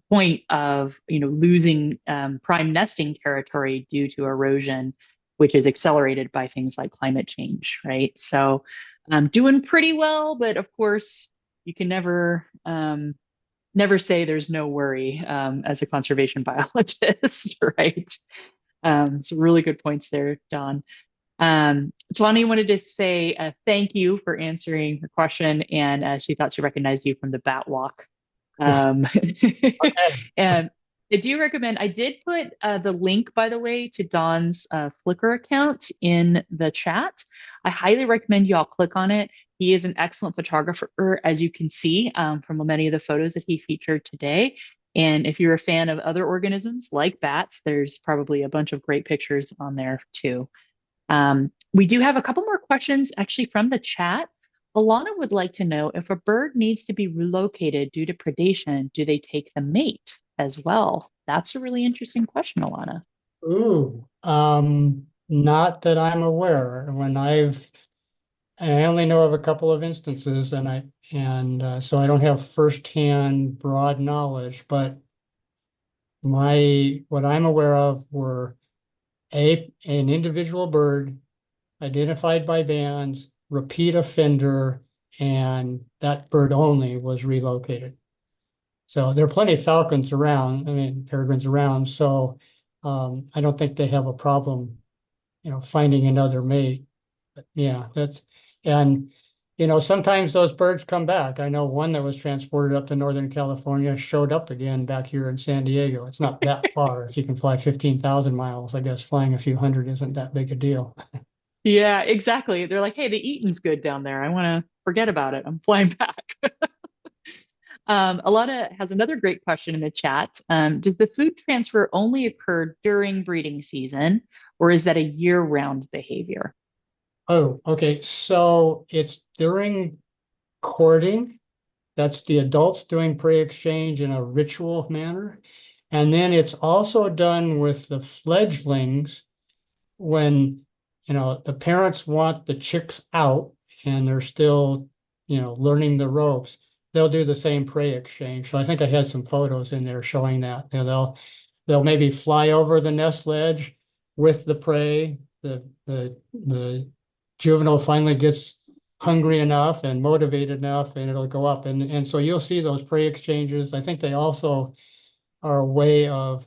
point of losing prime nesting territory due to erosion, which is accelerated by things like climate change, right? So doing pretty well, but of course you can never say there's no worry as a conservation biologist, right? Some really good points there, Don. Tawny wanted to say thank you for answering her question, and she thought she recognized you from the bat walk. Um, Okay. and I do recommend, I did put the link, by the way, to Don's Flickr account in the chat. I highly recommend you all click on it. He is an excellent photographer, as you can see from many of the photos that he featured today. And if you're a fan of other organisms like bats, there's probably a bunch of great pictures on there too. We do have a couple more questions actually from the chat. Alana would like to know if a bird needs to be relocated due to predation, do they take the mate as well? That's a really interesting question, Alana. Ooh, not that I'm aware. I only know of a couple of instances, and so I don't have firsthand broad knowledge. But what I'm aware of were an individual bird identified by bands, repeat offender, and that bird only was relocated. So there are plenty of falcons around, I mean, peregrines around. So I don't think they have a problem, finding another mate. But yeah, and, sometimes those birds come back. I know one that was transported up to Northern California showed up again back here in San Diego. It's not that far. If you can fly 15,000 miles, I guess flying a few hundred isn't that big a deal. Yeah, exactly. They're like, hey, the eating's good down there. I want to forget about it. I'm flying back. Alana has another great question in the chat. Does the food transfer only occur during breeding season, or is that a year-round behavior? Oh, okay. So it's during courting. That's the adults doing prey exchange in a ritual manner. And then it's also done with the fledglings when, the parents want the chicks out and they're still, learning the ropes. They'll do the same prey exchange. So I think I had some photos in there showing that. They'll maybe fly over the nest ledge with the prey. The juvenile finally gets hungry enough and motivated enough, and it'll go up. And so you'll see those prey exchanges. I think they also are a way of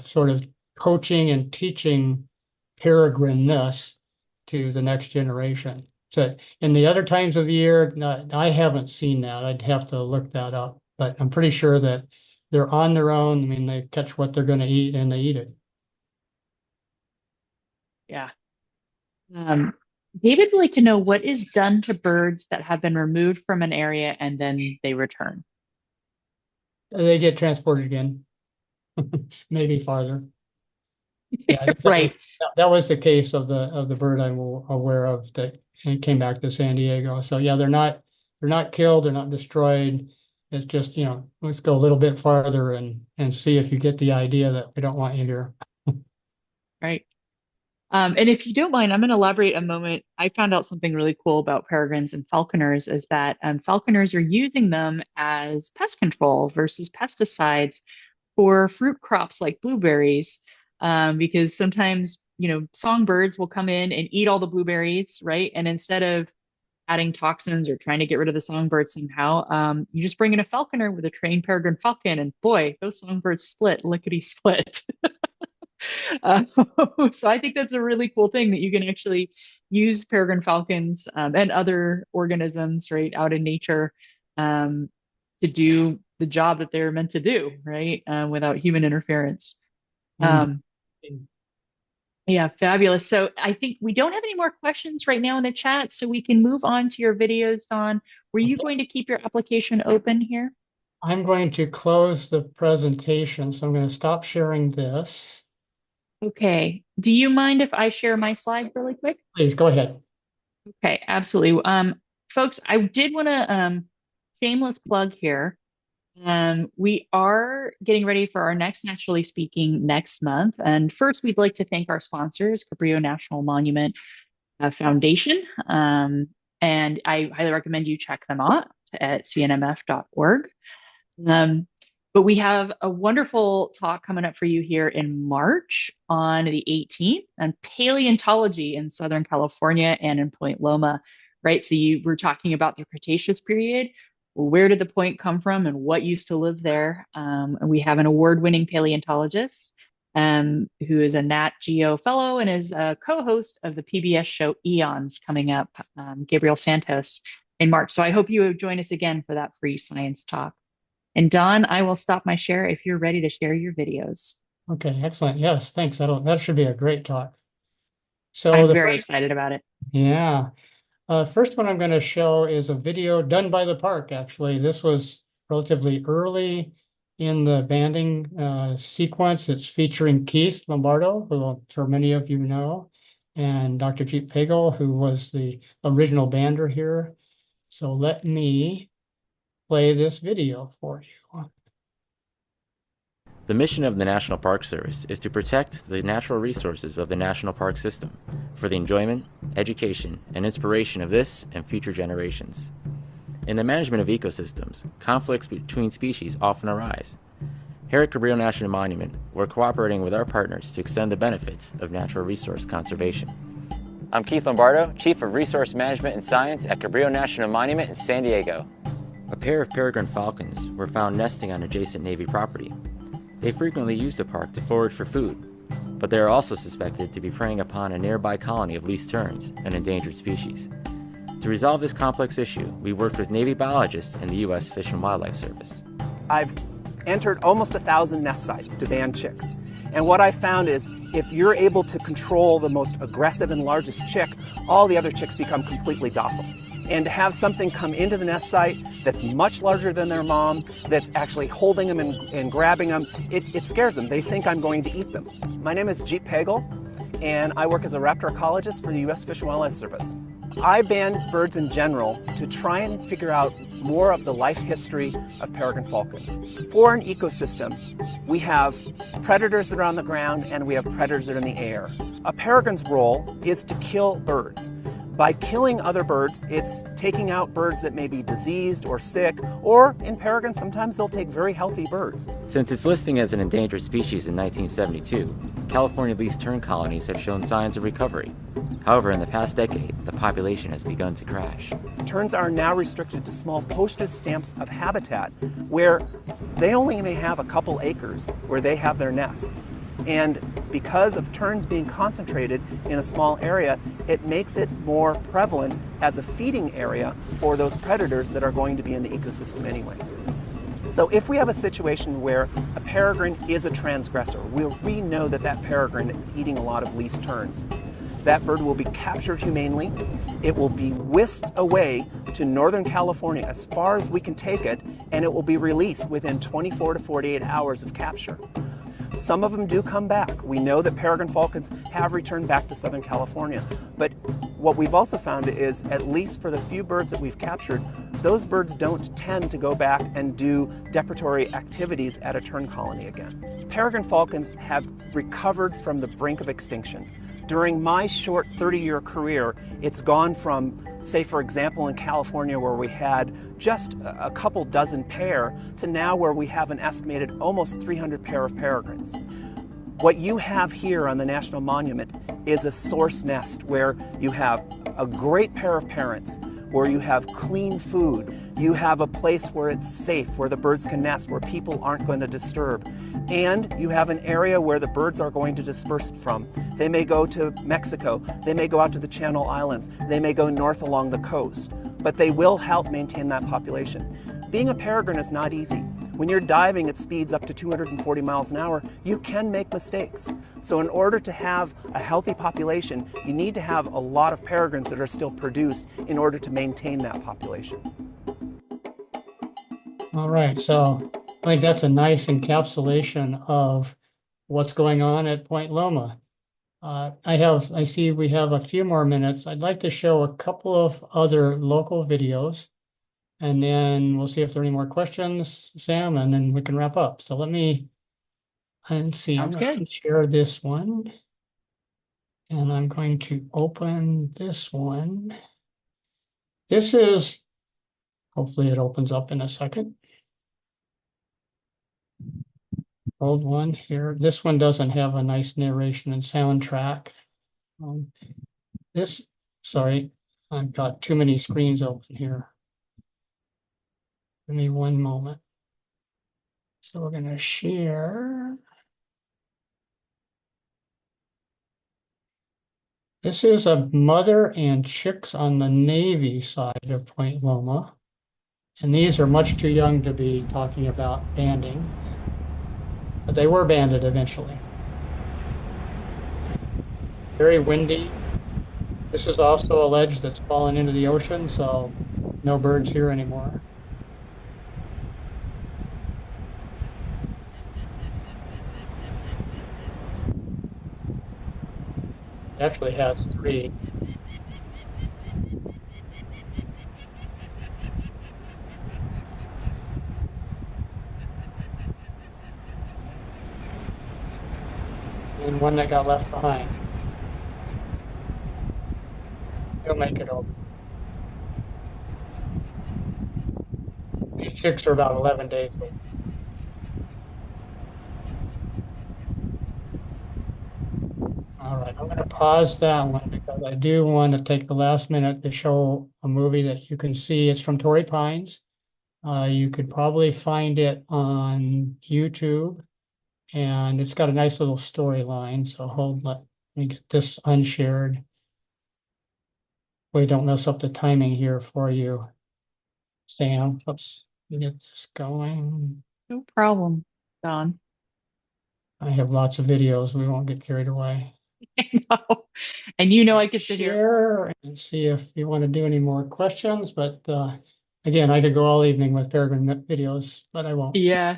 sort of coaching and teaching peregrineness to the next generation. So in the other times of the year, I haven't seen that. I'd have to look that up, but I'm pretty sure that they're on their own. I mean, they catch what they're going to eat and they eat it. Yeah. Um, David would like to know what is done to birds that have been removed from an area and then they return. They get transported again, maybe farther. Yeah, Right. that was the case of the bird I'm aware of that came back to San Diego. So yeah, they're not killed, they're not destroyed. It's just, let's go a little bit farther and see if you get the idea that we don't want you here. Right. And if you don't mind, I'm going to elaborate a moment. I found out something really cool about peregrines and falconers is that falconers are using them as pest control versus pesticides for fruit crops like blueberries, because sometimes, songbirds will come in and eat all the blueberries, right? And instead of adding toxins or trying to get rid of the songbirds somehow, you just bring in a falconer with a trained peregrine falcon, and boy, those songbirds split, lickety split. Uh, so I think that's a really cool thing that you can actually use peregrine falcons and other organisms right out in nature um, to do the job that they're meant to do, right? Without human interference. Indeed. Um, yeah, fabulous. So I think we don't have any more questions right now in the chat, so we can move on to your videos, Don. Were you Okay. going to keep your application open here? I'm going to close the presentation, so I'm going to stop sharing this. Okay. Do you mind if I share my slides really quick? Please go ahead. Okay, absolutely. Folks, I did want to shameless plug here. We are getting ready for our next Naturally Speaking next month. And first, we'd like to thank our sponsors, Cabrillo National Monument Foundation. And I highly recommend you check them out at cnmf.org. Um, but we have a wonderful talk coming up for you here in March on the 18th on paleontology in Southern California and in Point Loma, right? So you were talking about the Cretaceous period. Where did the point come from and what used to live there? And we have an award-winning paleontologist who is a Nat Geo fellow and is a co-host of the PBS show Eons coming up, Gabriel Santos in March. So I hope you join us again for that free science talk. And Don, I will stop my share if you're ready to share your videos. Okay, excellent. Yes, thanks. That should be a great talk. So I'm the very first, excited about it. yeah. First one I'm going to show is a video done by the park, actually. This was relatively early in the banding sequence. It's featuring Keith Lombardo, who I'm sure many of you know, and Dr. Jeet Pagel, who was the original bander here. So let me play this video for you. The mission of the National Park Service is to protect the natural resources of the national park system for the enjoyment, education, and inspiration of this and future generations. In the management of ecosystems, conflicts between species often arise. Here at Cabrillo National Monument, we're cooperating with our partners to extend the benefits of natural resource conservation. I'm Keith Lombardo, Chief of Resource Management and Science at Cabrillo National Monument in San Diego. A pair of peregrine falcons were found nesting on adjacent Navy property. They frequently use the park to forage for food, but they are also suspected to be preying upon a nearby colony of least terns, an endangered species. To resolve this complex issue, we worked with Navy biologists and the U.S. Fish and Wildlife Service. I've entered almost 1,000 nest sites to ban chicks. And what I found is if you're able to control the most aggressive and largest chick, all the other chicks become completely docile. And to have something come into the nest site that's much larger than their mom, that's actually holding them and grabbing them, it scares them. They think I'm going to eat them. My name is Jeet Pagel, and I work as a raptor ecologist for the U.S. Fish and Wildlife Service. I ban birds in general to try and figure out more of the life history of peregrine falcons. For an ecosystem, we have predators that are on the ground and we have predators that are in the air. A peregrine's role is to kill birds. By killing other birds, it's taking out birds that may be diseased or sick, or in peregrines, sometimes they'll take very healthy birds. Since its listing as an endangered species in 1972, California least tern colonies have shown signs of recovery. However, in the past decade, the population has begun to crash. Terns are now restricted to small postage stamps of habitat where they only may have a couple acres where they have their nests. And because of terns being concentrated in a small area, it makes it more prevalent as a feeding area for those predators that are going to be in the ecosystem anyways. So if we have a situation where a peregrine is a transgressor, we know that that peregrine is eating a lot of least terns, that bird will be captured humanely. It will be whisked away to Northern California as far as we can take it, and it will be released within 24 to 48 hours of capture. Some of them do come back. We know that peregrine falcons have returned back to Southern California. But what we've also found is, at least for the few birds that we've captured, those birds don't tend to go back and do depredatory activities at a tern colony again. Peregrine falcons have recovered from the brink of extinction. During my short 30-year career, it's gone from, say for example in California where we had just a couple dozen pair, to now where we have an estimated almost 300 pair of peregrines. What you have here on the National Monument is a source nest where you have a great pair of parents, where you have clean food, you have a place where it's safe, where the birds can nest, where people aren't going to disturb, and you have an area where the birds are going to disperse from. They may go to Mexico, they may go out to the Channel Islands, they may go north along the coast, but they will help maintain that population. Being a peregrine is not easy. When you're diving at speeds up to 240 miles an hour, you can make mistakes. So in order to have a healthy population, you need to have a lot of peregrines that are still produced in order to maintain that population. All right, so I think that's a nice encapsulation of what's going on at Point Loma. I see we have a few more minutes. I'd like to show a couple of other local videos, and then we'll see if there are any more questions, Sam, and then we can wrap up. So let's see. Sounds I'm going good. to share this one, and I'm going to open this one. This is, hopefully it opens up in a second. Old one here. This one doesn't have a nice narration and soundtrack. Sorry, I've got too many screens open here. Give me one moment. So we're going to share. This is a mother and chicks on the Navy side of Point Loma. And these are much too young to be talking about banding, but they were banded eventually. Very windy. This is also a ledge that's fallen into the ocean, so no birds here anymore. It actually has 3. And one that got left behind. He'll make it over. These chicks are about 11 days old. All right, I'm going to pause that one because I do want to take the last minute to show a movie that you can see. It's from Torrey Pines. You could probably find it on YouTube, and it's got a nice little storyline. So let me get this unshared. We don't mess up the timing here for you, Sam. Let's get this going. No problem, Don. I have lots of videos. We won't get carried away. I know. And you know I could sit here. Share and see if you want to do any more questions. But again, I could go all evening with peregrine videos, but I won't. Yeah.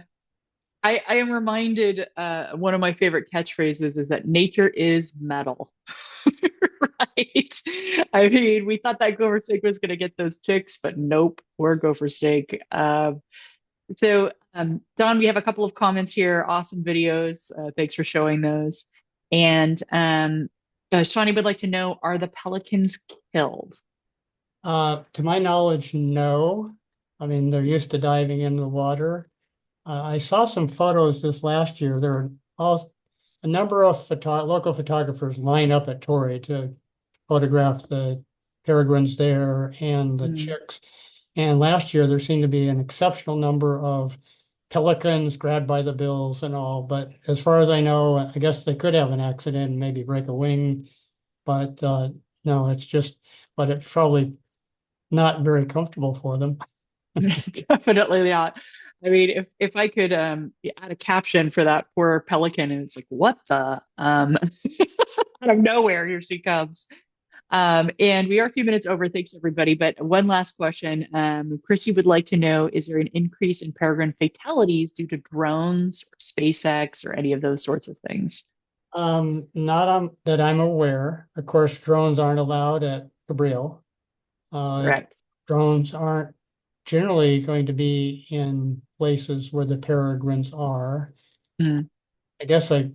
I am reminded one of my favorite catchphrases is that nature is metal. Right? I mean, we thought that gopher snake was going to get those chicks, but nope, we're gopher snake. Don, we have a couple of comments here. Awesome videos. Thanks for showing those. And Shawnee would like to know, are the pelicans killed? To my knowledge, no. I mean, they're used to diving in the water. I saw some photos this last year. There were a number of local photographers line up at Torrey to photograph the peregrines there and the chicks. And last year there seemed to be an exceptional number of pelicans grabbed by the bills and all. But as far as I know, I guess they could have an accident and maybe break a wing. But no, but it's probably not very comfortable for them. Definitely not. I mean, if I could add a caption for that poor pelican, and it's like, what the out of nowhere, here she comes. And we are a few minutes over. Thanks, everybody. But one last question. Chrissy would like to know, is there an increase in peregrine fatalities due to drones or SpaceX or any of those sorts of things? Not that I'm aware. Of course, drones aren't allowed at Cabrillo. Uh, Correct. Drones aren't generally going to be in places where the peregrines are. Mm, I guess I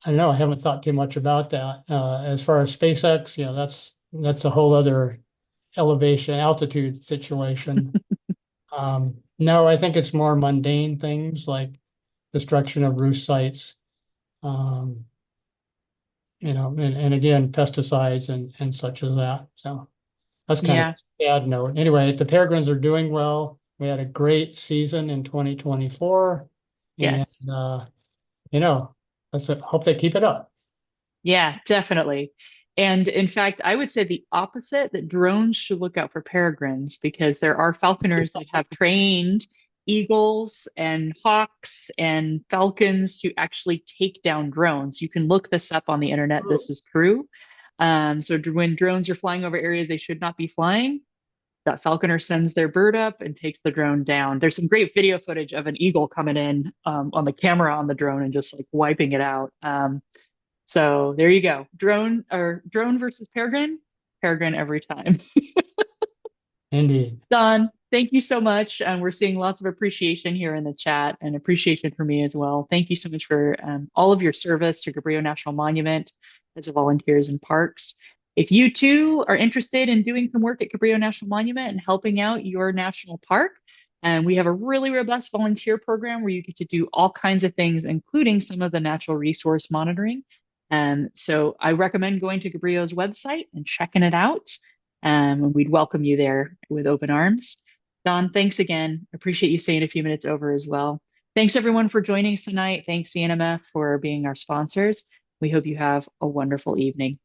don't know. I haven't thought too much about that. As far as SpaceX, that's a whole other elevation altitude situation. No, I think it's more mundane things like destruction of roost sites. Um, and again, pesticides and such as that. So that's kind of yeah. a sad note. Anyway, the Peregrines are doing well. We had a great season in 2024, and Yes. you know, hope they keep it up. Yeah, definitely. And in fact, I would say the opposite, that drones should look out for peregrines because there are falconers that have trained eagles and hawks and falcons to actually take down drones. You can look this up on the internet. This is true. So when drones are flying over areas they should not be flying, that falconer sends their bird up and takes the drone down. There's some great video footage of an eagle coming in on the camera on the drone and just like wiping it out. So there you go. Drone versus peregrine, peregrine every time. Indeed. Don, thank you so much. We're seeing lots of appreciation here in the chat and appreciation for me as well. Thank you so much for all of your service to Cabrillo National Monument as volunteers in parks. If you too are interested in doing some work at Cabrillo National Monument and helping out your national park, and we have a really robust volunteer program where you get to do all kinds of things, including some of the natural resource monitoring. So I recommend going to Cabrillo's website and checking it out. And we'd welcome you there with open arms. Don, thanks again. Appreciate you staying a few minutes over as well. Thanks everyone for joining us tonight. Thanks CNMF for being our sponsors. We hope you have a wonderful evening.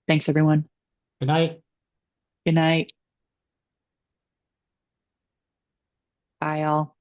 Thanks everyone. Good night. Good night. Bye all.